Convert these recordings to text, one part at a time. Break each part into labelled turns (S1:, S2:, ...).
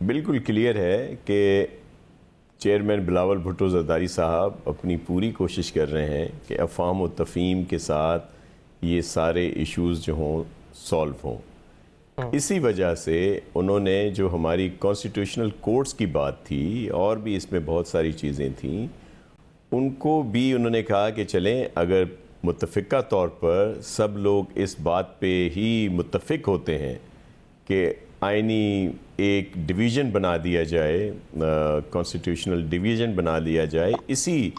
S1: بالکل کلیئر ہے کہ چیئرمین بلاول بھٹو زرداری صاحب اپنی پوری کوشش کر رہے ہیں کہ افہام و تفہیم کے ساتھ یہ سارے ایشوز جو ہوں سولو ہوں۔ اسی وجہ سے انہوں نے جو ہماری کانسٹیٹیوشنل کورٹس کی بات تھی اور بھی اس میں بہت ساری چیزیں تھیں، ان کو بھی انہوں نے کہا کہ چلیں اگر متفقہ طور پر سب لوگ اس بات پہ ہی متفق ہوتے ہیں کہ آئینی ایک ڈویژن بنا دیا جائے، کانسٹیٹیوشنل ڈویژن بنا دیا جائے اسی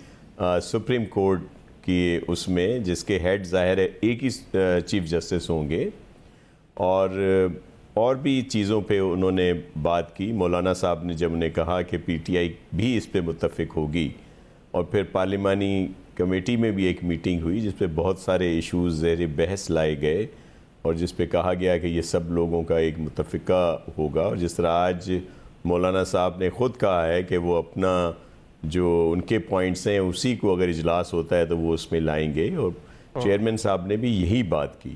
S1: سپریم کورٹ کی اس میں، جس کے ہیڈ ظاہر ہے ایک ہی چیف جسٹس ہوں گے، اور بھی چیزوں پہ انہوں نے بات کی۔ مولانا صاحب نے جب انہیں کہا کہ پی ٹی آئی بھی اس پہ متفق ہوگی، اور پھر پارلیمانی کمیٹی میں بھی ایک میٹنگ ہوئی جس پہ بہت سارے ایشوز زیر بحث لائے گئے اور جس پہ کہا گیا کہ یہ سب لوگوں کا ایک متفقہ ہوگا، اور جس طرح آج مولانا صاحب نے خود کہا ہے کہ وہ اپنا جو ان کے پوائنٹس ہیں اسی کو اگر اجلاس ہوتا ہے تو وہ اس میں لائیں گے، اور چیئرمین صاحب نے بھی یہی بات کی۔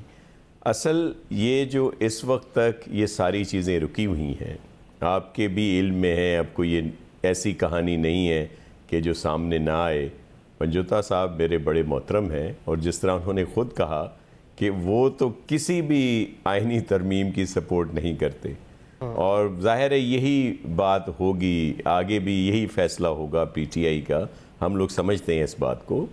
S1: اصل یہ جو اس وقت تک یہ ساری چیزیں رکی ہوئی ہیں، آپ کے بھی علم میں ہیں، اب کوئی یہ ایسی کہانی نہیں ہے کہ جو سامنے نہ آئے۔ پنجوتا صاحب میرے بڑے محترم ہیں، اور جس طرح انہوں نے خود کہا کہ وہ تو کسی بھی آئینی ترمیم کی سپورٹ نہیں کرتے، اور ظاہر ہے یہی بات ہوگی، آگے بھی یہی فیصلہ ہوگا پی ٹی آئی کا، ہم لوگ سمجھتے ہیں اس بات کو۔